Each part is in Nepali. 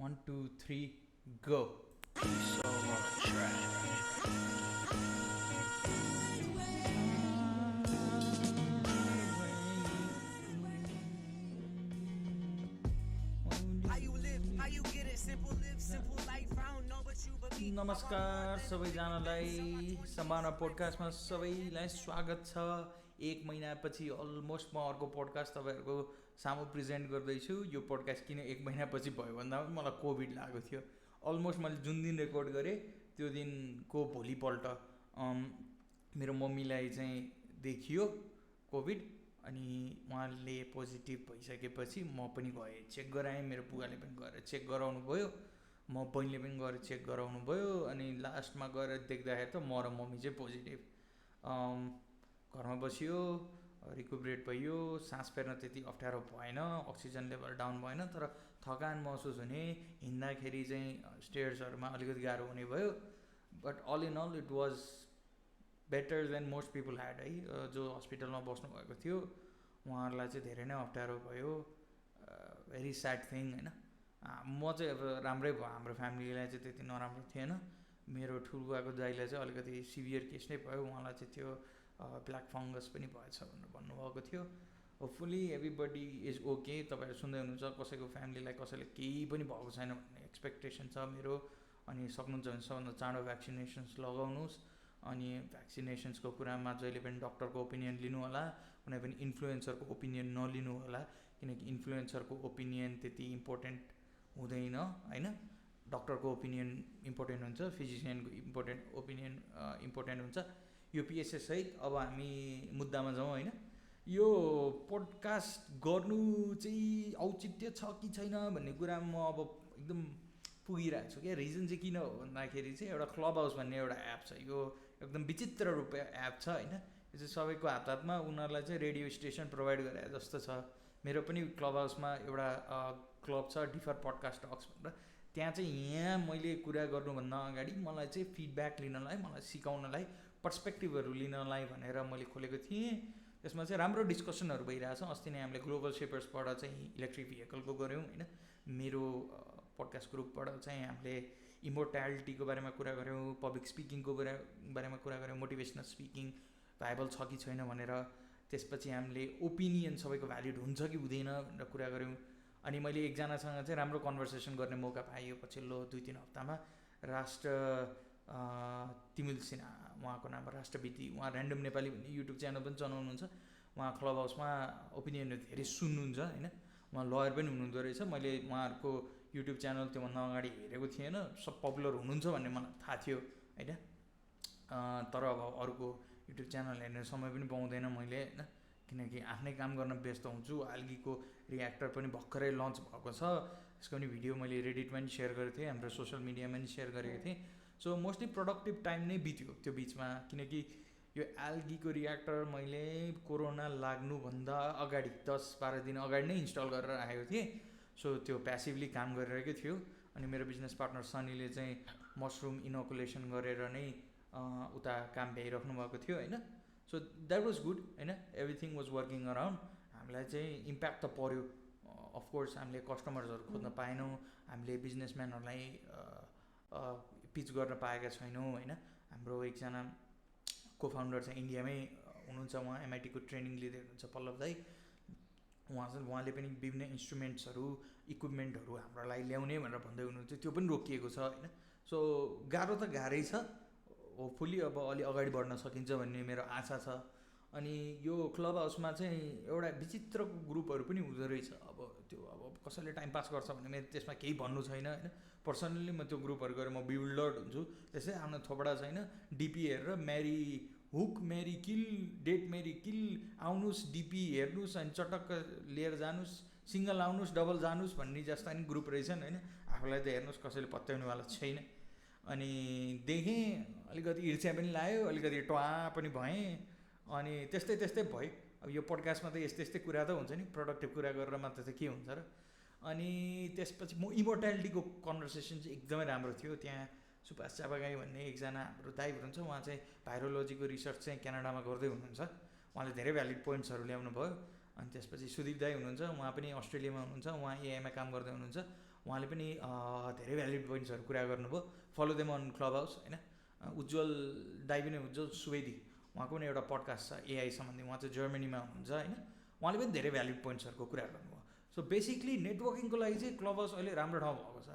1 2 3 go. So on track. नमस्कार सबैजनालाई सम्भावना पोडकास्टमा सबैलाई स्वागत छ। एक महिनापछि अलमोस्ट म अर्को पोडकास्ट तपाईँहरूको सामु प्रेजेन्ट गर्दैछु। यो पोडकास्ट किन एक महिनापछि भयो भन्दा मलाई कोभिड लागेको थियो। अलमोस्ट मैले जुन दिन रेकर्ड गरेँ त्यो दिनको भोलिपल्ट मेरो मम्मीलाई चाहिँ देखियो कोभिड, अनि उहाँले पोजिटिभ भइसकेपछि म पनि गएँ चेक गराएँ। मेरो बुवाले पनि गएर चेक गराउनु भयो, म बहिनीले पनि गएर चेक गराउनु भयो। अनि लास्टमा गएर देख्दाखेरि त म र मम्मी चाहिँ पोजिटिभ। घरमा बसियो, रिकुपरेट भइयो, सास फेर्न त्यति अप्ठ्यारो भएन, अक्सिजन लेभल डाउन भएन, तर थकान महसुस हुने, हिँड्दाखेरि चाहिँ स्टेयर्सहरूमा अलिकति गाह्रो हुने भयो। But all in all it was better than most people had है। जो हस्पिटलमा बस्नुभएको थियो उहाँहरूलाई चाहिँ धेरै नै अप्ठ्यारो भयो। भेरी स्याड थिङ होइन। म चाहिँ अब राम्रै भयो, हाम्रो फ्यामिलीलाई चाहिँ त्यति नराम्रो थिएन। मेरो ठुलबुवाको दाइलाई चाहिँ अलिकति सिभियर केस नै भयो, उहाँलाई चाहिँ त्यो ब्ल्याक फङ्गस पनि भएछ भनेर भन्नुभएको थियो। Hopefully everybody is okay. तपाईँहरू सुन्दै हुनुहुन्छ कसैको फ्यामिलीलाई कसैले केही पनि भएको छैन भन्ने एक्सपेक्टेसन छ मेरो। अनि सक्नुहुन्छ भने सबभन्दा चाँडो भ्याक्सिनेसन्स लगाउनुहोस्। अनि भ्याक्सिनेसन्सको कुरामा जहिले पनि डक्टरको ओपिनियन लिनु होला, कुनै पनि इन्फ्लुएन्सरको ओपिनियन नलिनु होला, किनकि इन्फ्लुएन्सरको ओपिनियन त्यति इम्पोर्टेन्ट हुँदैन होइन। डक्टरको ओपिनियन इम्पोर्टेन्ट हुन्छ, फिजिसियनको ओपिनियन इम्पोर्टेन्ट हुन्छ। यो पिएसएस सहित अब हामी मुद्दामा जाउँ होइन। यो पोडकास्ट गर्नु चाहिँ औचित्य छ कि छैन भन्ने कुरा म अब एकदम पुगिरहेको छु क्या। रिजन चाहिँ किन हो भन्दाखेरि चाहिँ एउटा क्लब हाउस भन्ने एउटा एप छ। यो एकदम विचित्र रूप एप छ होइन। यो चाहिँ सबैको हात हातमा, उनीहरूलाई चाहिँ रेडियो स्टेसन प्रोभाइड गरे जस्तो छ। मेरो पनि क्लब हाउसमा एउटा क्लब छ डिफर पडकास्ट टक्स भनेर। त्यहाँ चाहिँ यहाँ मैले कुरा गर्नुभन्दा अगाडि मलाई चाहिँ फिडब्याक लिनलाई, मलाई सिकाउनलाई, पर्सपेक्टिभहरू लिनलाई भनेर मैले खोलेको थिएँ। त्यसमा चाहिँ राम्रो डिस्कसनहरू भइरहेछ। अस्ति नै हामीले ग्लोबल सेपर्सबाट चाहिँ इलेक्ट्रिक भेहिकलको गऱ्यौँ होइन। मेरो पडकास्ट ग्रुपबाट चाहिँ हामीले इमोर्ट्यालिटीको बारेमा कुरा गऱ्यौँ, पब्लिक स्पिकिङको बारेमा कुरा गऱ्यौँ, मोटिभेसनल स्पिकिङ भाइबल छ कि छैन भनेर। त्यसपछि हामीले ओपिनियन सबैको भ्यालिड हुन्छ कि हुँदैन भनेर कुरा गऱ्यौँ। अनि मैले एकजनासँग चाहिँ राम्रो कन्भर्सेसन गर्ने मौका पाएँ पछिल्लो 2-3 हप्तामा। तिमिल सिन्हा उहाँको नाम राष्ट्रविधि, उहाँ ऱ्यान्डम नेपाली भन्ने युट्युब च्यानल पनि चलाउनुहुन्छ। उहाँ क्लब हाउसमा ओपिनियनहरू धेरै सुन्नुहुन्छ होइन। उहाँ लयर पनि हुनुहुँदो रहेछ। मैले उहाँहरूको युट्युब च्यानल त्योभन्दा अगाडि हेरेको थिएन, सब पपुलर हुनुहुन्छ भन्ने मलाई थाहा थियो होइन। तर अब अरूको युट्युब च्यानल हेर्ने समय पनि पाउँदैन मैले होइन, किनकि आफ्नै काम गर्न व्यस्त हुन्छु। आल्गीको रियाक्टर पनि भर्खरै लन्च भएको छ। यसको पनि भिडियो मैले रेडिटमा पनि सेयर गरेको थिएँ, हाम्रो सोसियल मिडियामा पनि सेयर गरेको थिएँ। सो मोस्टली प्रोडक्टिभ टाइम नै बित्यो त्यो बिचमा, किनकि यो आल्गीको रियाक्टर मैले कोरोना लाग्नुभन्दा अगाडि 10-12 दिन अगाडि नै इन्स्टल गरेर राखेको थिएँ। सो त्यो प्यासिभली काम गरिरहेकै थियो। अनि मेरो बिजनेस पार्टनर सनीले चाहिँ मसरुम इनोकुलेसन गरेर नै उता काम भ्याइराख्नु भएको थियो होइन। सो द्याट वाज गुड होइन। Everything was working around. हामीलाई चाहिँ इम्प्याक्ट त पऱ्यो अफकोर्स। हामीले कस्टमर्सहरू खोज्न पाएनौँ, हामीले बिजनेसम्यानहरूलाई पिच गर्न पाएका छैनौँ होइन। हाम्रो एकजना को फाउन्डर चाहिँ इन्डियामै हुनुहुन्छ, उहाँ एमआइटीको ट्रेनिङ लिँदै हुनुहुन्छ, पल्लव दाई। उहाँले पनि विभिन्न इन्स्ट्रुमेन्ट्सहरू, इक्विपमेन्टहरू हाम्रो लागि ल्याउने भनेर भन्दै हुनुहुन्छ, त्यो पनि रोकिएको छ होइन। सो गाह्रो त गाह्रै छ। होपफुली अब अलि अगाडि बढ्न सकिन्छ भन्ने मेरो आशा छ। अनि यो क्लब हाउसमा चाहिँ एउटा विचित्रको ग्रुपहरू पनि हुँदो रहेछ। अब त्यो अब कसैले टाइम पास गर्छ भने मेरो त्यसमा केही भन्नु छैन होइन। पर्सनल्ली म त्यो ग्रुपहरू गएर म बिल्डर हुन्छु। त्यसै आफ्नो थोपडा छैन, डिपी हेरेर म्यारी हुक म्यारी किल, डेट म्यारी किल, आउनुहोस् डिपी हेर्नुहोस् अनि चटक्क लिएर जानुहोस्, सिङ्गल आउनुहोस् डबल जानुहोस् भन्ने जस्ता नि ग्रुप रहेछन् होइन। आफूलाई त हेर्नुहोस् कसैले पत्याउनेवाला छैन। अनि देखेँ, अलिकति ईर्ष्या पनि लाग्यो, अलिकति ट्वा पनि भएँ। अनि त्यस्तै भयो। अब यो पोडकास्टमा त यस्तै कुरा त हुन्छ नि, प्रोडक्टिभ कुरा गरेर मात्र त के हुन्छ र। अनि त्यसपछि म इमोर्ट्यालिटीको कन्भर्सेसन चाहिँ एकदमै राम्रो थियो। त्यहाँ सुभाष चापागाई भन्ने एकजना हाम्रो दाइ हुनुहुन्छ, उहाँ चाहिँ भाइरोलोजीको रिसर्च चाहिँ क्यानाडामा गर्दै हुनुहुन्छ। उहाँले धेरै भ्यालिड पोइन्ट्सहरू ल्याउनु भयो। अनि त्यसपछि सुदीप दाई हुनुहुन्छ, उहाँ पनि अस्ट्रेलियामा हुनुहुन्छ, उहाँ एआईमा काम गर्दै हुनुहुन्छ। उहाँले पनि धेरै भ्यालिड पोइन्ट्सहरू कुरा गर्नुभयो. Follow them on club house होइन. उज्जवल दाई पनि उज्जवल सुवेदी उहाँको पनि एउटा पडकास्ट छ एआई सम्बन्धी. उहाँ चाहिँ जर्मनीमा हुनुहुन्छ होइन. उहाँले पनि धेरै भ्यालिड पोइन्ट्सहरूको कुरा गर्नुभयो. सो बेसिकली नेटवर्किङको लागि चाहिँ क्लब हाउस अहिले राम्रो ठाउँ भएको छ.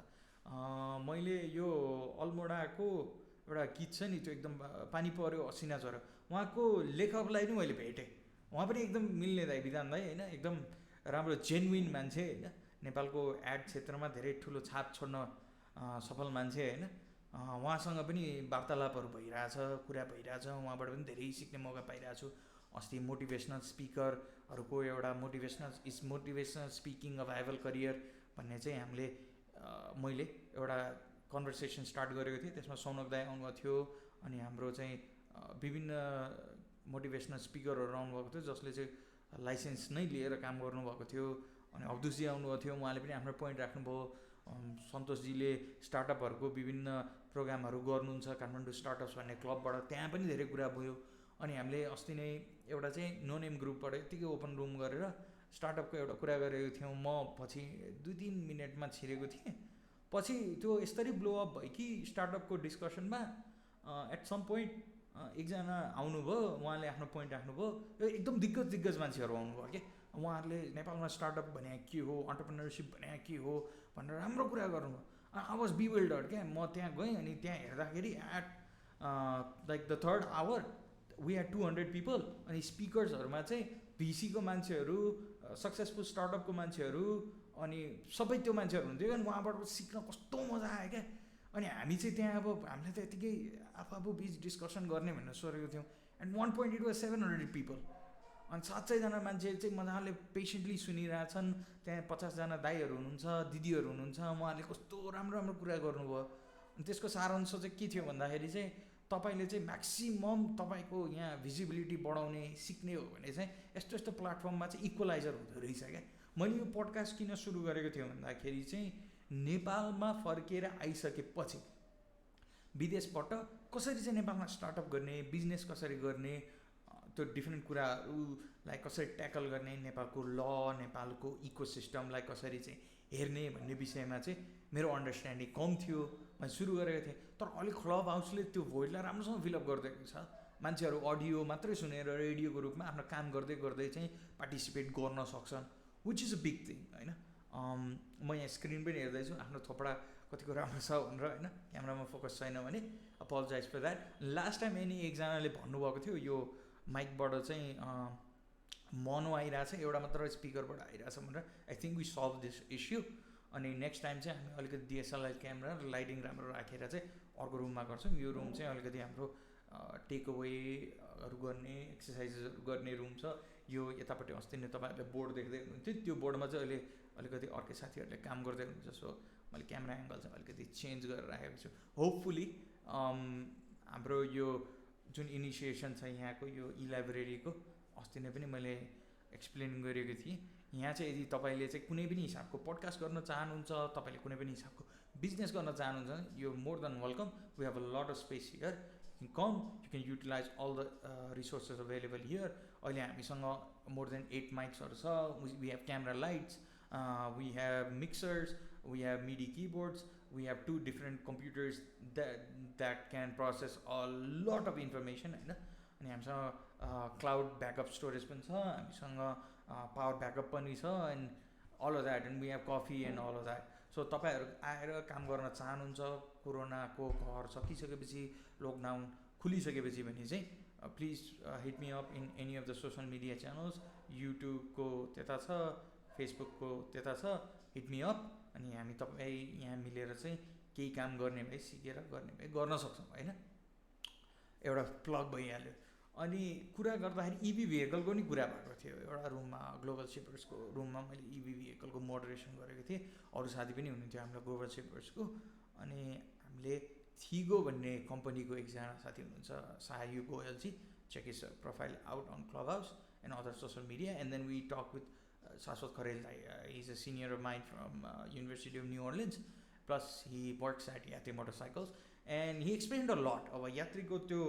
मैले यो अल्मोडाको एउटा गीत छ नि त्यो एकदम पानी पर्यो असिना झऱ्यो उहाँको लेखकलाई नि मैले भेटेँ. उहाँ पनि एकदम मिल्ने दाइ विधान दाइ होइन. एकदम राम्रो जेन्युइन मान्छे होइन. नेपालको एड क्षेत्रमा धेरै ठुलो छाप छोड्न सफल मान्छे होइन. उहाँसँग पनि वार्तालापहरू भइरहेछ, कुरा भइरहेछ. उहाँबाट पनि धेरै सिक्ने मौका पाइरहेको छु. अस्ति मोटिभेसनल स्पिकरहरूको एउटा motivational speaking a viable career भन्ने चाहिँ मैले एउटा कन्भर्सेसन स्टार्ट गरेको थिएँ. त्यसमा सौनक दाई आउनुभएको थियो अनि हाम्रो चाहिँ विभिन्न मोटिभेसनल स्पिकरहरू आउनुभएको थियो जसले चाहिँ लाइसेन्स नै लिएर काम गर्नुभएको थियो. अनि अब्दुसजी आउनुभएको थियो. उहाँले पनि आफ्नो पोइन्ट राख्नुभयो. सन्तोषजीले स्टार्टअपहरूको विभिन्न प्रोग्रामहरू गर्नुहुन्छ काठमाडौँ स्टार्टअप्स भन्ने क्लबबाट, त्यहाँ पनि धेरै कुरा भयो. अनि हामीले अस्ति नै एउटा चाहिँ नो नेम ग्रुपबाट यत्तिकै ओपन रुम गरेर स्टार्टअपको एउटा कुरा गरेको थियौँ. म पछि 2-3 मिनटमा छिरेको थिएँ. पछि त्यो यसरी ब्लो अप भयो कि स्टार्टअपको डिस्कसनमा एट सम पोइन्ट एकजना आउनुभयो. उहाँले आफ्नो पोइन्ट राख्नुभयो. यो एकदम दिग्गज मान्छेहरू आउनुभयो कि उहाँहरूले नेपालमा स्टार्टअप भने के हो, अन्टरप्रेन्योरसिप भने के हो भनेर राम्रो कुरा गर्नुभयो. आई वाज बिविल्डर्ड क्या. म त्यहाँ गएँ अनि त्यहाँ हेर्दाखेरि at like the 3rd hour we had 200 people. अनि स्पिकर्सहरूमा चाहिँ भिसीको मान्छेहरू, सक्सेसफुल स्टार्टअपको मान्छेहरू अनि सबै त्यो मान्छेहरू हुन्थ्यो. अनि उहाँबाट सिक्न कस्तो मजा आयो क्या. अनि हामी चाहिँ त्यहाँ अब हामीले त यतिकै आफू बिच डिस्कसन गर्ने भनेर सोचेको थियौँ. And 1 point it was 700 people. अनि 700जना मान्छे चाहिँ मजाले पेसेन्टली सुनिरहेछन्. त्यहाँ 50जना दाईहरू हुनुहुन्छ, दिदीहरू हुनुहुन्छ. उहाँहरूले कस्तो राम्रो राम्रो कुरा गर्नुभयो. अनि त्यसको सारांश चाहिँ के थियो भन्दाखेरि चाहिँ तपाईँले चाहिँ म्याक्सिमम तपाईँको यहाँ भिजिबिलिटी बढाउने सिक्ने हो भने चाहिँ यस्तो प्लेटफर्ममा चाहिँ इक्वलाइजर हुँदो रहेछ क्या. मैले यो पडकास्ट किन सुरु गरेको थिएँ भन्दाखेरि चाहिँ नेपालमा फर्केर आइसकेपछि विदेशबाट कसरी चाहिँ नेपालमा स्टार्टअप गर्ने, बिजनेस कसरी गर्ने, त्यो डिफ्रेन्ट कुराहरूलाई कसरी ट्याकल गर्ने, नेपालको ल, नेपालको इकोसिस्टमलाई कसरी चाहिँ हेर्ने भन्ने विषयमा चाहिँ मेरो अन्डरस्ट्यान्डिङ कम थियो. मैले सुरु गरेको थिएँ. तर अहिले क्लब हाउसले त्यो भोइडलाई राम्रोसँग फिलअप गरिदिएको छ. मान्छेहरू अडियो मात्रै सुनेर रेडियोको रूपमा आफ्नो काम गर्दै चाहिँ पार्टिसिपेट गर्न सक्छन्, which is a big thing होइन. म यहाँ स्क्रिन पनि हेर्दैछु आफ्नो थोपडा कतिको राम्रो छ भनेर होइन. क्यामेरामा फोकस छैन भने apologise for that. Last time एकजनाले भन्नुभएको थियो यो माइकबाट चाहिँ मोनो आइरहेछ, एउटा मात्र स्पिकरबाट आइरहेछ भनेर. I think we solve this issue. अनि नेक्स्ट टाइम चाहिँ हामी अलिकति डिएसएलआर क्यामेरा र लाइटिङ राम्रो राखेर चाहिँ अर्को रुममा गर्छौँ. यो रुम चाहिँ अलिकति हाम्रो टेक अवेहरू गर्ने, एक्सर्साइजेसहरू गर्ने रुम छ. यो यतापट्टि अस्ति नै तपाईँहरूले बोर्ड देख्दै हुनुहुन्थ्यो. त्यो बोर्डमा चाहिँ अहिले अलिकति अर्कै साथीहरूले काम गर्दै हुनुहुन्छ. सो मैले क्यामेरा एङ्गल चाहिँ अलिकति चेन्ज गरेर राखेको छु. होपफुली हाम्रो यो जुन इनिसिएसन छ यहाँको यो लाइब्रेरीको अस्ति नै पनि मैले एक्सप्लेन गरेको थिएँ. यहाँ चाहिँ यदि तपाईँले चाहिँ कुनै पनि हिसाबको पडकास्ट गर्न चाहनुहुन्छ, तपाईँले कुनै पनि हिसाबको बिजनेस गर्न चाहनुहुन्छ, यो more than welcome. We have a lot of space here. You come, you can utilise all the resources available here. अहिले हामीसँग मोर देन 8 माइक्सहरू छ. We have camera lights, we have mixers, we have MIDI keyboards, we have 2 different computers that can process a lot of information होइन. अनि हामीसँग क्लाउड ब्याकअप स्टोरेज पनि छ, हामीसँग पावर ब्याकअप पनि छ and all of that. And we have coffee and all of that. So तपाईँहरू आएर काम गर्न चाहनुहुन्छ, कोरोनाको कहर सकिसकेपछि, लकडाउन खुलिसकेपछि भने चाहिँ please hit me up in any of the social media channels. युट्युबको त्यता छ, फेसबुकको त्यता छ, हिट मी अप. अनि हामी तपाईँ यहाँ मिलेर चाहिँ केही काम गर्ने भए, सिकेर गर्ने भए गर्न सक्छौँ होइन. एउटा प्लग भइहाल्यो. अनि कुरा गर्दाखेरि इभी भेहिकलको नि कुरा भएको थियो. एउटा रुममा ग्लोबल सेपर्सको रुममा मैले इभी भेहिकलको मोडरेसन गरेको थिएँ. अरू साथी पनि हुनुहुन्थ्यो हाम्रो ग्लोबल सेपर्सको. अनि हामीले थिगो भन्ने कम्पनीको एकजना साथी हुनुहुन्छ, सायु गोयलजी. Check his profile out on club house and other social media. And then we talk with Shashwat Kharel. He is a senior of mine from university of New Orleans. Plus he works at Yatri motorcycles and he explained a lot. अब यात्रीको त्यो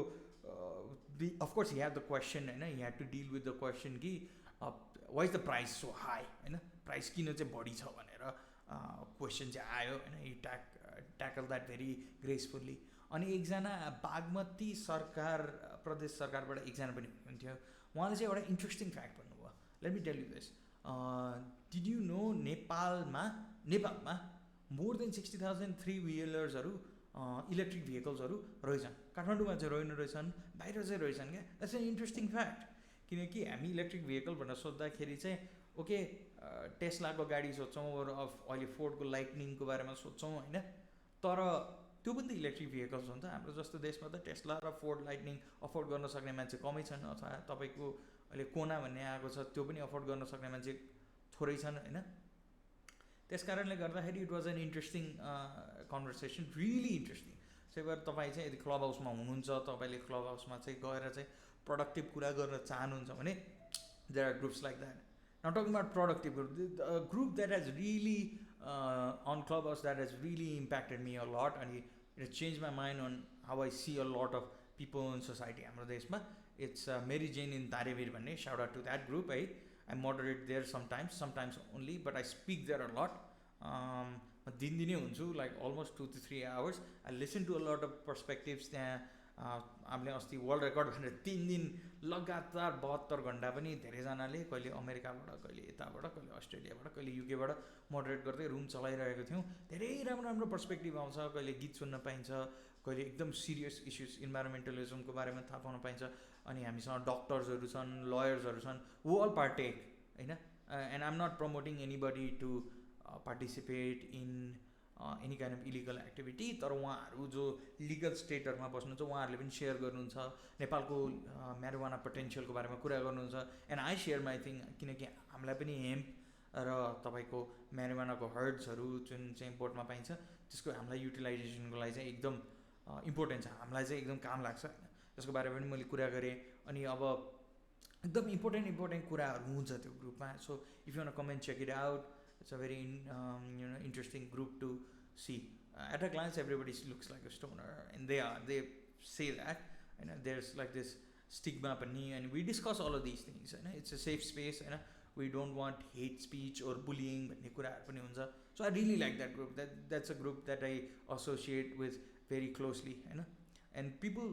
of course he had the question होइन. He had to deal with the question कि why is the price so high होइन, प्राइस किन चाहिँ बढी छ भनेर. क्वेसन चाहिँ आयो होइन, यी ट्याकल द्याट भेरी ग्रेसफुल्ली. अनि एकजना बागमती सरकार प्रदेश सरकारबाट एकजना पनि हुनुहुन्थ्यो, उहाँले चाहिँ एउटा इन्ट्रेस्टिङ फ्याक्ट भन्नुभयो. Let me tell you this. Did you know नेपालमा मोर देन 60,000 3 व्हिलर्सहरू इलेक्ट्रिक भेहिकल्सहरू रहेछन्. काठमाडौँमा चाहिँ रहेन रहेछन्, बाहिर चाहिँ रहेछन् क्या. That's an interesting fact. किनकि हामी इलेक्ट्रिक भेहिकल भनेर सोच्दाखेरि चाहिँ ओके टेस्लाको गाडी सोध्छौँ, अहिले फोर्डको लाइटनिङको बारेमा सोध्छौँ होइन, तर त्यो पनि त इलेक्ट्रिक भेहिकल्स हो नि त. हाम्रो जस्तो देशमा त टेस्ला र फोर्ड लाइटनिङ अफोर्ड गर्न सक्ने मान्छे कमै छन्, अथवा तपाईँको अहिले कोना भन्ने आएको छ त्यो पनि अफोर्ड गर्न सक्ने मान्छे थोरै छन् होइन. त्यस कारणले गर्दाखेरि it was an interesting conversation, really interesting. त्यही भएर तपाईँ चाहिँ यदि क्लब हाउसमा हुनुहुन्छ, तपाईँले क्लब हाउसमा चाहिँ गएर चाहिँ प्रोडक्टिभ कुरा गर्न चाहनुहुन्छ भने there are groups like that. Now talking about productive group that has really on Clubhouse that has really impacted me a lot, and it changed my mind on how I see a lot of people in society. हाम्रो देशमा it's Mary Jane in Tarevir भन्ने, shout out to that group. I moderate there sometimes only, but I speak there a lot. दिनदिनै हुन्छु, like almost 2 to 3 hours. I listen to a lot of perspectives. त्यहाँ हामीले अस्ति वर्ल्ड रेकर्ड भनेर 3 दिन लगातार 72 घन्टा पनि धेरैजनाले, कहिले अमेरिकाबाट, कहिले यताबाट, कहिले अस्ट्रेलियाबाट, कहिले युकेबाट मोडरेट गर्दै रुम चलाइरहेको थियौँ. धेरै राम्रो पर्सपेक्टिभ आउँछ. कहिले गीत सुन्न पाइन्छ, कहिले एकदम सिरियस इस्युज इन्भाइरोमेन्टलिजमको बारेमा थाहा पाउन पाइन्छ. अनि हामीसँग डक्टर्सहरू छन्, लयर्सहरू छन्, वो अल पार्टेक होइन. And I am not promoting anybody to participate in any kind of illegal activity, तर उहाँहरू जो लिगल स्टेटहरूमा बस्नुहुन्छ उहाँहरूले पनि सेयर गर्नुहुन्छ, नेपालको म्यारिजुआना पोटेन्सियलको बारेमा कुरा गर्नुहुन्छ. And I share my thing, किनकि हामीलाई पनि हेम्प र तपाईँको म्यारिजुआनाको हर्ड्सहरू जुन चाहिँ बोटमा पाइन्छ त्यसको हामीलाई युटिलाइजेसनको लागि चाहिँ एकदम इम्पोर्टेन्ट छ, हामीलाई चाहिँ एकदम काम लाग्छ होइन. त्यसको बारेमा पनि मैले कुरा गरेँ. अनि अब एकदम इम्पोर्टेन्ट कुराहरू हुन्छ त्यो ग्रुपमा. So if you want come and check it out, it's a very interesting group to see. At a glance everybody looks like a stoner, and they say that, and there's like this stigma pani, and we discuss all of these things, and it's a safe space, and we don't want hate speech or bullying bhanne kuraharu pani huncha. So I really like that group. That's a group that I associate with very closely, and people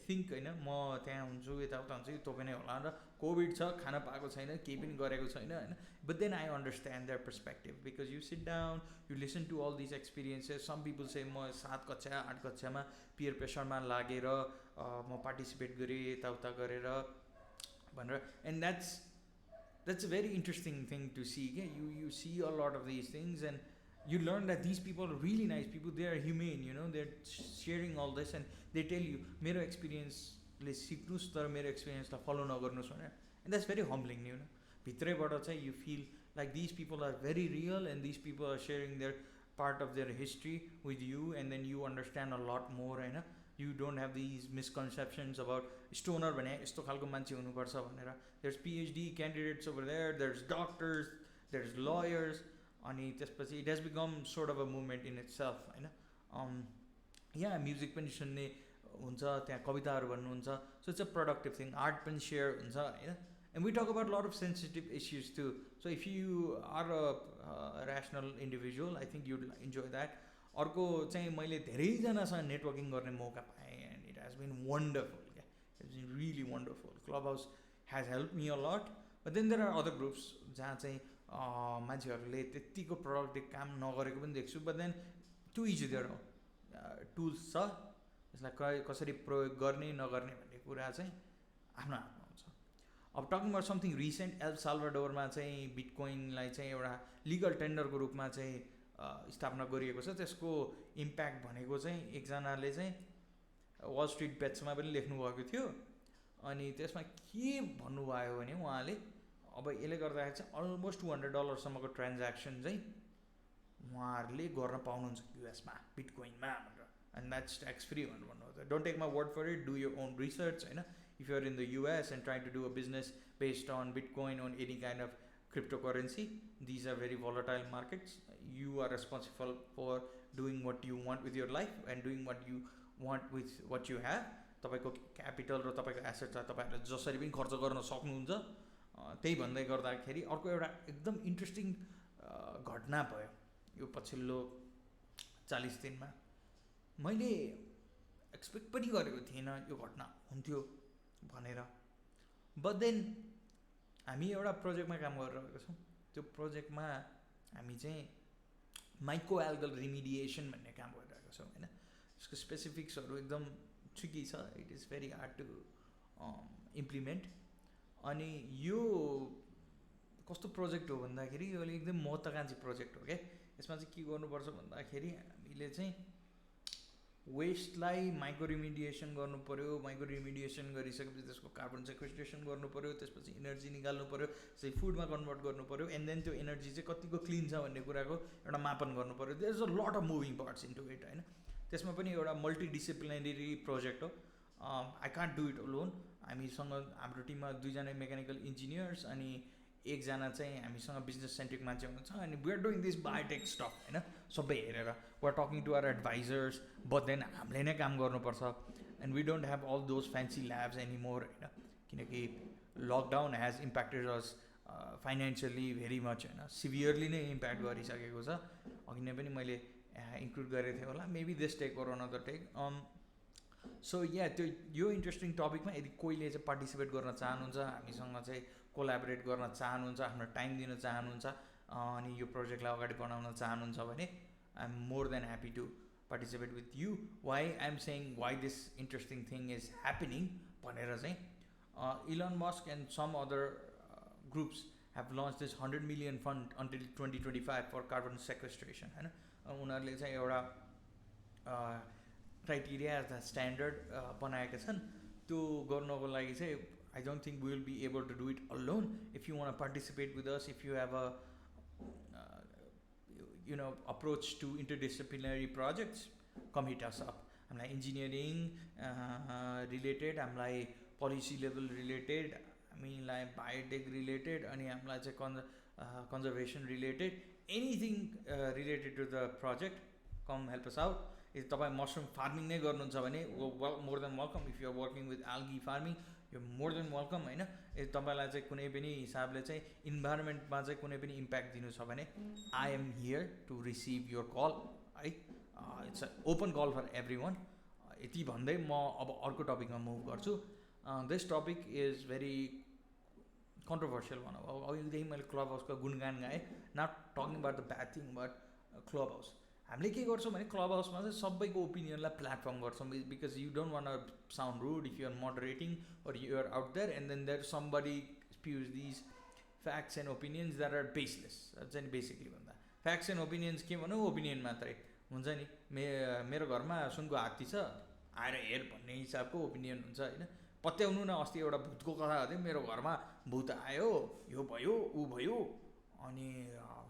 think होइन म त्यहाँ हुन्छु, यताउता हुन्छु, त्यो पनि होला र कोभिड छ, खान पाएको छैन, केही पनि गरेको छैन होइन. But then I understand their perspective, because you sit down, you listen to all this experiences. Some people से म 7 कक्षा 8 कक्षामा पियर प्रेसरमा लागेर म पार्टिसिपेट गरेँ, यताउता गरेर भनेर. And that's a very interesting thing to see. You see a lot of this things, and you learn that these people are really nice people, they are humane, they're sharing all this, and they tell you मेरो एक्सपिरियन्सले सिक्नुस् तर मेरो एक्सपिरियन्सलाई फलो नगर्नुहोस् भनेर. And that's very humbling. भित्रैबाट चाहिँ you feel like this people are very real, and this people are sharing their part of their history with you, and then you understand a lot more होइन. You don't have these misconceptions about stoner भने यस्तो खालको मान्छे हुनुपर्छ भनेर. There's PhD candidates over there, there's doctors, there's lawyers. अनि त्यसपछि it has become sort of a movement in its self होइन. यहाँ म्युजिक पनि सुन्ने हुन्छ, त्यहाँ कविताहरू भन्नुहुन्छ. So it's a productive thing. Art पनि सेयर हुन्छ होइन. And we talk about lot of sensitive issues too. So if you are a rational individual, I think you'd enjoy that. अर्को चाहिँ मैले धेरैजनासँग नेटवर्किङ गर्ने मौका पाएँ, and it has been wonderful. It's been really wonderful. Clubhouse has help me a lot. But then there are other groups जहाँ चाहिँ मान्छेहरूले त्यत्तिको प्रोडक्टिभ काम नगरेको पनि देख्छु. But then too is there tools छ, यसलाई कसरी प्रयोग गर्ने नगर्ने भन्ने कुरा चाहिँ आफ्नो हातमा हुन्छ. अब talking about something recent, El साल्भाडोरमा चाहिँ बिटकोइनलाई चाहिँ एउटा लिगल टेन्डरको रूपमा चाहिँ स्थापना गरिएको छ. त्यसको इम्प्याक्ट भनेको चाहिँ एकजनाले चाहिँ वाल स्ट्रिट बेट्समा पनि लेख्नुभएको थियो. अनि त्यसमा के भन्नुभयो भने उहाँले अब यसले गर्दाखेरि चाहिँ अलमोस्ट $200 ट्रान्ज्याक्सन चाहिँ उहाँहरूले गर्न पाउनुहुन्छ युएसमा बिटकोइनमा भनेर. एन्ड द्याट्स ट्याक्स फ्री भनेर भन्नुभयो. Don't take my word for it, do your own research होइन. If you're in the US and trying to do a business based on bitcoin, on any kind of crypto currency, these are very volatile markets. You are responsible for doing what you want with your life and doing what you want with what you have. तपाईँको क्यापिटल र तपाईँको एसेट्सलाई तपाईँहरूले जसरी पनि खर्च गर्न सक्नुहुन्छ. त्यही भन्दै गर्दाखेरि अर्को एउटा एकदम इन्ट्रेस्टिङ घटना भयो. यो पछिल्लो 40 दिनमा मैले एक्सपेक्ट पनि गरेको थिइनँ यो घटना हुन्थ्यो भनेर। बट देन हामी एउटा प्रोजेक्टमा काम गरिरहेको छौँ। त्यो प्रोजेक्टमा हामी चाहिँ माइक्रो एल्गल रिमिडिएसन भन्ने काम गरिरहेको छौँ होइन। यसको स्पेसिफिक्सहरू एकदम ट्रिकी छ, it is very hard to implement. अनि यो कस्तो प्रोजेक्ट हो भन्दाखेरि यो एकदम महत्त्वाकाङ्क्षी प्रोजेक्ट हो क्या। यसमा चाहिँ के गर्नुपर्छ भन्दाखेरि हामीले चाहिँ वेस्टलाई माइक्रो रिमिडिएसन गर्नु पऱ्यो। माइक्रो रिमिडिएसन गरिसकेपछि त्यसको कार्बन सेक्वेस्ट्रेसन गर्नु पऱ्यो, त्यसपछि इनर्जी निकाल्नु पऱ्यो, त्यसपछि फुडमा कन्भर्ट गर्नु पऱ्यो, एन्ड देन त्यो एनर्जी चाहिँ कतिको क्लिन छ भन्ने कुराको एउटा मापन गर्नु पऱ्यो। There is a lot of moving parts into it होइन। त्यसमा पनि एउटा मल्टिडिसिप्लिनरी प्रोजेक्ट हो। I can't do it alone. हामीसँग हाम्रो टिममा 2 जना मेकानिकल इन्जिनियर्स अनि 1 जना चाहिँ हामीसँग बिजनेस सेन्ट्रिक मान्छे हुनुहुन्छ। अनि we are doing this biotech stuff होइन, सबै हेरेर we are talking to our advisors. But then हामीले नै काम गर्नुपर्छ and we don't have all those fancy labs any more होइन, किनकि lockdown has impacted us financially very much होइन, सिभियरली नै इम्प्याक्ट गरिसकेको छ। अघि नै पनि मैले इन्क्लुड गरेको थिएँ होला, maybe this take or another take. So या त्यो यो इन्ट्रेस्टिङ टपिकमा यदि कोहीले चाहिँ पार्टिसिपेट गर्न चाहनुहुन्छ, हामीसँग चाहिँ कोलाबोरेट गर्न चाहनुहुन्छ, आफ्नो टाइम दिन चाहनुहुन्छ अनि यो प्रोजेक्टलाई अगाडि बढाउन चाहनुहुन्छ भने I am more than happy to participate with you. Why I am saying why this interesting thing is happening भनेर चाहिँ Elon Musk and some other groups have launched this 100 million fund until 2025 for carbon sequestration होइन। उनीहरूले चाहिँ एउटा क्राइटेरिया स्ट्यान्डर्ड बनाएका छन्। त्यो गर्नको लागि चाहिँ I don't think we will be able to do it alone. If you want to participate with us, if you have a approach to interdisciplinary projects, come hit us up. हामीलाई engineering related, हामीलाई policy level related, हामीलाई biotech related, अनि हामीलाई चाहिँ conservation related, anything related to the project, come help us out. यदि तपाईँ मसरुम फार्मिङ नै गर्नुहुन्छ भने more than welcome. If you are working with algae farming, यो मोर देन वेलकम होइन. यदि तपाईँलाई चाहिँ कुनै पनि हिसाबले चाहिँ इन्भाइरोमेन्टमा चाहिँ कुनै पनि इम्प्याक्ट दिनु छ भने I am here to receive your call है. It's a open call for everyone. यति भन्दै म अब अर्को टपिकमा मुभ गर्छु. This topic is very controversial भनौँ. अब अघिदेखि मैले क्लब हाउसको गुणगान गाएँ. Not talking about the bad thing but club house. हामीले के गर्छौँ भने क्लब हाउसमा चाहिँ सबैको ओपिनियनलाई प्लेटफर्म गर्छौँ. Because you don't want to sound rude if you are मोडरेटिङ or you are out there and then there somebody spews these facts and opinions that are baseless. That's basically भन्दा facts and opinions के भनौँ, ओपिनियन मात्रै हुन्छ नि. मेरो घरमा सुनको हात्ती छ आएर हेर भन्ने हिसाबको ओपिनियन हुन्छ होइन. पत्याउनु न, अस्ति एउटा भूतको कथा थियो, मेरो घरमा भूत आयो, यो भयो ऊ भयो अनि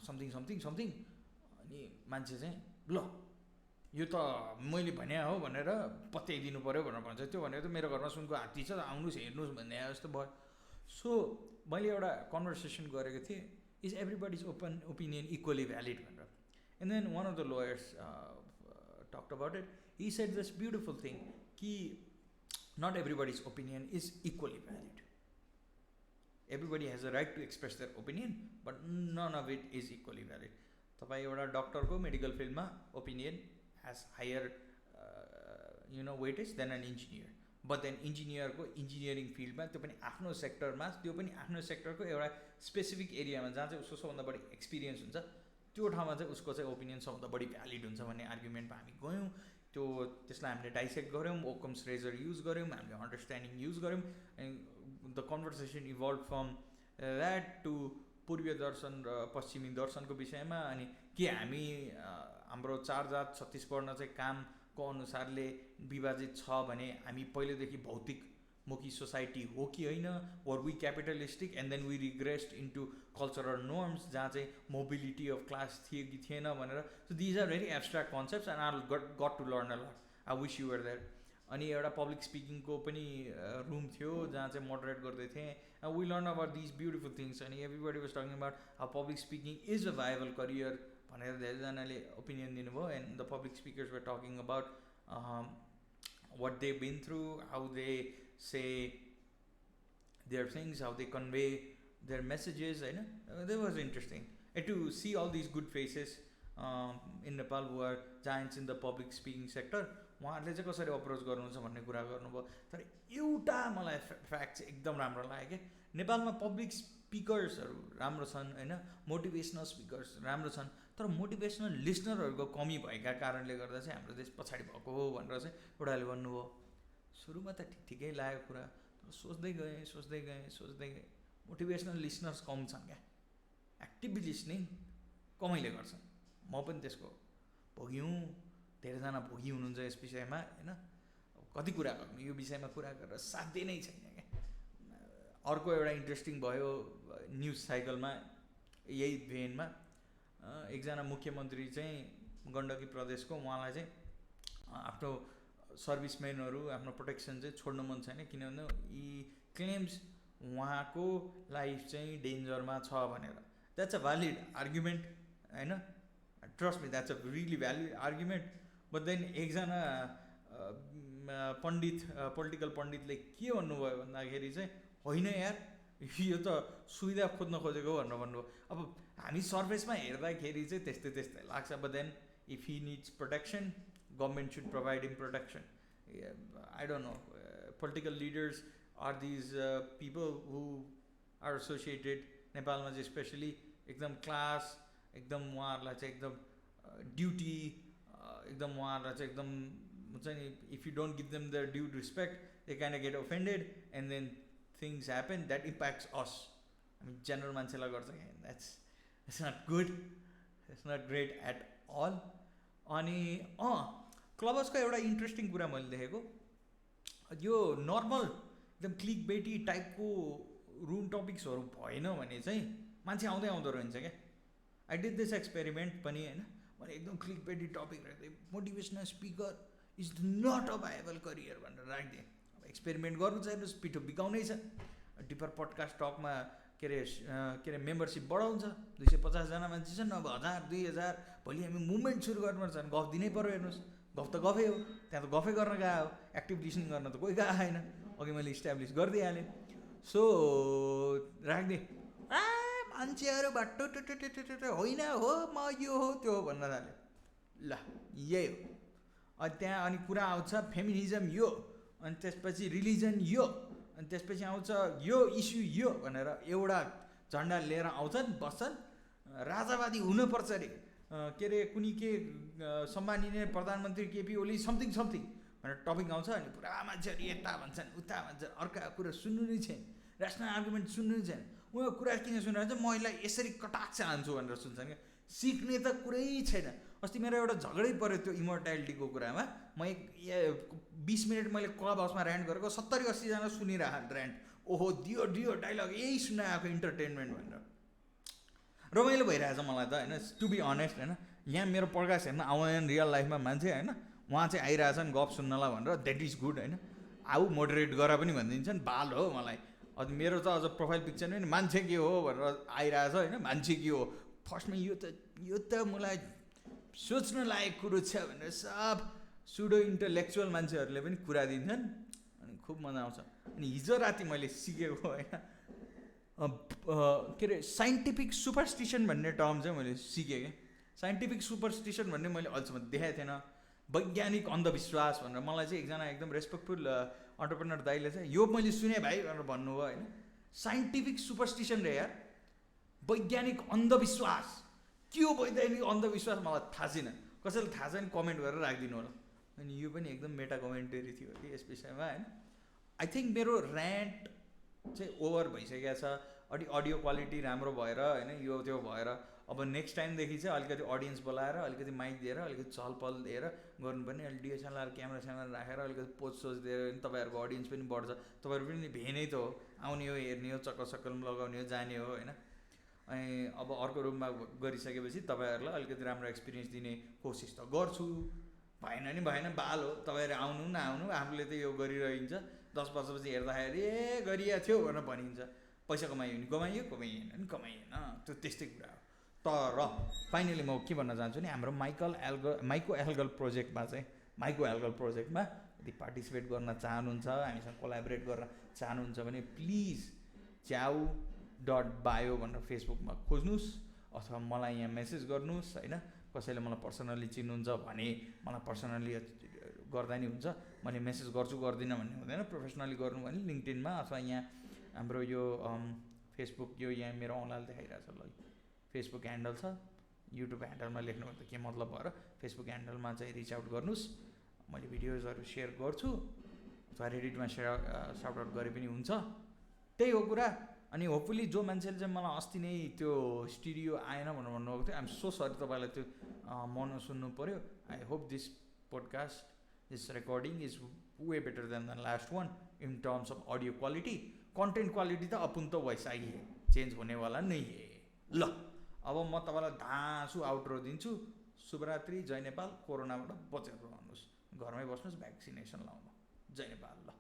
समथिङ समथिङ समथिङ, अनि मान्छे चाहिँ ल यो त मैले भने हो भनेर पत्याइदिनु पऱ्यो भनेर भन्छ. त्यो भनेर त मेरो घरमा सुनको हात्ती छ आउनुहोस् हेर्नुहोस् भन्ने जस्तो भयो. सो मैले एउटा कन्भर्सेसन गरेको थिएँ, is everybody's opinion equally valid भनेर. And then one of the lawyers talked about it. He said this beautiful thing कि not everybody's opinion is equally valid. Everybody has a right to express their opinion but none of it is equally valid. तपाईँ एउटा डक्टरको मेडिकल फिल्डमा opinion has higher weightage than an engineer. But then इन्जिनियरको इन्जिनियरिङ फिल्डमा त्यो पनि आफ्नो सेक्टरमा, त्यो पनि आफ्नो सेक्टरको एउटा स्पेसिफिक एरियामा जहाँ चाहिँ उसको सबभन्दा बढी एक्सपिरियन्स हुन्छ त्यो ठाउँमा चाहिँ उसको चाहिँ ओपिनियन सबभन्दा बढी भ्यालिड हुन्छ भन्ने आर्ग्युमेन्टमा हामी गयौँ. त्यसलाई हामीले डाइसेक्ट गऱ्यौँ, ओकम्स रेजर युज गऱ्यौँ, हामीले अन्डरस्ट्यान्डिङ युज गऱ्यौँ. And the conversation evolve from that to पूर्वीय दर्शन र पश्चिमी दर्शनको विषयमा. अनि के हामी हाम्रो 4 जात 36 वर्ण चाहिँ कामको अनुसारले विभाजित छ भने हामी पहिलेदेखि भौतिकमुखी सोसाइटी हो कि होइन, were we capitalistic and then we regressed into cultural norms जहाँ चाहिँ मोबिलिटी अफ क्लास थियो कि थिएन भनेर. So these are very abstract concepts and I got to learn a lot. I wish you were there. अनि एउटा पब्लिक स्पिकिङको पनि रुम थियो जहाँ चाहिँ मोडरेट गर्दै थिएँ. We learn about these beautiful things. अनि everybody was talking about how public speaking is a viable career भनेर धेरैजनाले ओपिनियन दिनुभयो. And the public speakers were talking about what they been through, how they say their things, how they convey their messages होइन. That was interesting. And to see all these good faces in Nepal who are giants in the public speaking sector, उहाँहरूले चाहिँ कसरी अप्रोच गर्नुहुन्छ भन्ने कुरा गर्नुभयो। तर एउटा मलाई फ्याक्ट चाहिँ एकदम राम्रो लाग्यो कि नेपालमा पब्लिक स्पिकर्सहरू राम्रो छन् होइन, मोटिभेसनल स्पिकर्स राम्रो छन्, तर मोटिभेसनल लिसनरहरूको कमी भएका कारणले गर्दा चाहिँ हाम्रो देश पछाडि भएको हो भनेर चाहिँ एउटाले भन्नुभयो। सुरुमा त ठिकै लाग्यो कुरा, तर सोच्दै गएँ मोटिभेसनल लिसनर्स कम छन् क्या, एक्टिभ लिसनिङ कमैले गर्छन्। म पनि त्यसको भोगी हुँ, धेरैजना भोगी हुनुहुन्छ यस विषयमा होइन। कति कुरा गर्नु, यो विषयमा कुरा गरेर साध्य नै छैन क्या। अर्को एउटा इन्ट्रेस्टिङ भयो न्युज साइकलमा, यही भेनमा एकजना मुख्यमन्त्री चाहिँ गण्डकी प्रदेशको, उहाँलाई चाहिँ आफ्नो सर्भिसम्यानहरू आफ्नो प्रोटेक्सन चाहिँ छोड्न मन छैन, किनभने यी क्लेम्स उहाँको लाइफ चाहिँ डेन्जरमा छ भनेर। द्याट्स अ भ्यालिड आर्ग्युमेन्ट होइन, trust me that's a really valid argument. But then एकजना पोलिटिकल पण्डितले के भन्नुभयो भन्दाखेरि चाहिँ होइन यार, यो त सुविधा खोज्न खोजेको भनेर भन्नुभयो। अब हामी सर्फेसमा हेर्दाखेरि चाहिँ त्यस्तै लाग्छ, but then if he needs protection, government should provide him protection. I don't know, political leaders are these people who are associated नेपालमा चाहिँ स्पेसली एकदम क्लास, एकदम उहाँहरूलाई चाहिँ एकदम ड्युटी, एकदम उहाँहरूलाई चाहिँ एकदम हुन्छ नि, if you don't give them the due respect they kind get offended and then things happen that impacts us. हामी जेनरल मान्छेलाई गर्छ क्या, that's not good, that's not great at all. अनि क्लबहाउसको एउटा इन्ट्रेस्टिङ कुरा मैले देखेको, यो नर्मल एकदम क्लिक बेटी टाइपको रुम टपिक्सहरू भएन भने चाहिँ मान्छे आउँदो रहन्छ क्या। आई डिड दिस एक्सपेरिमेन्ट पनि होइन, मैले एकदम क्लिक बेटी टपिक राख्दै motivational speaker is not a viable career भनेर राखिदिएँ। अब एक्सपेरिमेन्ट गर्नु चाहिँ पिठो बिकाउनै छ। डिफर पडकास्ट टकमा के अरे मेम्बरसिप बढाउँछ, 250जना मान्छे छन्, अब 1000 2000, भोलि हामी मुभमेन्ट सुरु गर्नुपर्छ भने गफ दिनै पऱ्यो। हेर्नुहोस्, गफ त गफै हो, त्यहाँ त गफै गर्न गएको हो, एक्टिभ लिसनिङ गर्न त कोही गएको छैन। अघि मैले इस्टाब्लिस गरिदिइहालेँ। सो राखिदिएँ, मान्छेहरू भट्टो होइन हो म यो हो त्यो हो भन्न थाल्यो। ल यही हो। अनि त्यहाँ अनि कुरा आउँछ फेमिनिजम यो, अनि त्यसपछि रिलिजन यो, अनि त्यसपछि आउँछ यो इस्यु यो भनेर एउटा झन्डा लिएर आउँछन्, बस्छन्। राजावादी हुनुपर्छ अरे, के अरे कुनै के सम्माननीय प्रधानमन्त्री केपी ओली समथिङ भनेर टपिक आउँछ। अनि पुरा मान्छेहरू यता भन्छन् उता भन्छन्, अर्का कुरा सुन्नु नै छैन, ऱ्यासनल आर्गुमेन्ट सुन्नु नै छैन। उनीहरू कुरा किन सुनेर चाहिँ म यसलाई यसरी कटाक्ष हान्छु भनेर सुन्छन् क्या। सिक्ने त कुरै छैन। अस्ति मेरो एउटा झगडै पऱ्यो त्यो इमोर्ट्यालिटीको कुरामा। म 20 मिनट मैले क्लब हाउसमा ऱ्यान्ट गरेको, 70-80जना सुनिरहेको ऱ्यान्ट। ओहो दियो डाइलग यही सुनाएको इन्टरटेनमेन्ट भनेर रमाइलो भइरहेछ मलाई त होइन। टु बी अनेस्ट होइन, यहाँ मेरो पडकास्ट हेर्न आउँदैन रियल लाइफमा मान्छे होइन, उहाँ चाहिँ आइरहेछन् गफ सुन्नलाई भनेर, द्याट इज गुड होइन। आऊ मोडरेट गर पनि भनिदिन्छन्, बाल हो मलाई। अनि मेरो त अझ प्रोफाइल पिक्चर पनि मान्छे के हो भनेर आइरहेछ होइन, मान्छे के हो। फर्स्टमा यो त मलाई सोच्न लायक कुरो छ भनेर सब सुडो इन्टलेक्चुअल मान्छेहरूले पनि कुरा दिन्छन्, अनि खुब मजा आउँछ। अनि हिजो राति मैले सिकेको होइन, के अरे साइन्टिफिक सुपरस्टिसन भन्ने टर्म चाहिँ मैले सिकेँ क्या। साइन्टिफिक सुपरस्टिसन भन्ने मैले अहिलेसम्म देखाएको थिएन। वैज्ञानिक अन्धविश्वास भनेर मलाई चाहिँ एकजना एकदम रेस्पेक्टफुल अन्टरप्रेनर दाइले चाहिँ यो मैले सुने भाइ भनेर भन्नुभयो होइन। साइन्टिफिक सुपरस्टिसन रे यार, वैज्ञानिक अन्धविश्वास के हो? वैज्ञानिक अन्धविश्वास मलाई थाहा छैन, कसैले थाहा छैन कमेन्ट गरेर राखिदिनु होला। अनि यो पनि एकदम मेटा कमेन्टरी थियो कि यस विषयमा होइन। आई थिङ्क मेरो ऱ्यान्ट चाहिँ ओभर भइसकेको छ, अडियो क्वालिटी राम्रो भएर होइन, यो त्यो भएर अब नेक्स्ट टाइमदेखि चाहिँ अलिकति अडियन्स बोलाएर अलिकति माइक दिएर अलिकति चहलपहल दिएर गर्नुपर्ने। अहिले डिएसएलआर क्यामेरा राखेर अलिकति पोज दिएर भने तपाईँहरूको अडियन्स पनि बढ्छ। तपाईँहरू पनि भेनै त हो, आउने हो, हेर्ने हो, चक्कर लगाउने हो, जाने हो होइन। अनि अब अर्को रुममा गरिसकेपछि तपाईँहरूलाई अलिकति राम्रो एक्सपिरियन्स दिने कोसिस त गर्छु। भएन नि भएन, बाल हो, तपाईँहरू आउनु नआउनु, आफूले त यो गरिरहन्छ। 10 वर्षपछि हेर्दाखेरि ए गरिया थियो भनेर भनिन्छ। पैसा कमायो भने कमाइयो, कमाइएन नि कमाइएन, त्यो त्यस्तै कुरा हो। तर फाइनली म के भन्न चाहन्छु नि, हाम्रो माइको एल्गल प्रोजेक्टमा यदि पार्टिसिपेट गर्न चाहनुहुन्छ, हामीसँग कोलाबोरेट गर्न चाहनुहुन्छ भने प्लिज च्याउ.bio भनेर फेसबुकमा खोज्नुहोस्, अथवा मलाई यहाँ मेसेज गर्नुहोस् होइन। कसैले मलाई पर्सनली चिन्नुहुन्छ भने मलाई पर्सनली गर्दा नि हुन्छ, मैले मेसेज गर्छु गर्दिनँ भन्ने हुँदैन। प्रोफेसनली गर्नु भने लिङ्क्डइनमा अथवा यहाँ हाम्रो यो फेसबुक, यो यहाँ मेरो औँलाले देखाइरहेको छ, ल फेसबुक ह्यान्डल छ, युट्युब ह्यान्डलमा लेख्नु त के मतलब भएर फेसबुक ह्यान्डलमा चाहिँ रिच आउट गर्नुहोस्। मैले भिडियोजहरू सेयर गर्छु अथवा रेडिटमा साउट आउट गरे पनि हुन्छ। त्यही हो कुरा। अनि होपफुली जो मान्छेले चाहिँ मलाई अस्ति नै त्यो स्टुडियो आएन भनेर भन्नुभएको थियो, आइएम सो सरी, तपाईँलाई त्यो मन सुन्नु पऱ्यो। I hope this podcast, this recording is way better than the last one in terms of audio quality. Content quality त अपन त वैसा ही है, चेन्ज हुनेवाला नै है। ल अब म तपाईँलाई धाँसु आउट्रो दिन्छु। शुभरात्रि, जय नेपाल। कोरोनाबाट बचेर रहनुहोस्, घरमै बस्नुहोस्, भ्याक्सिनेसन लाउनु। जय नेपाल। ल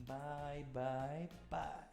bye bye bye.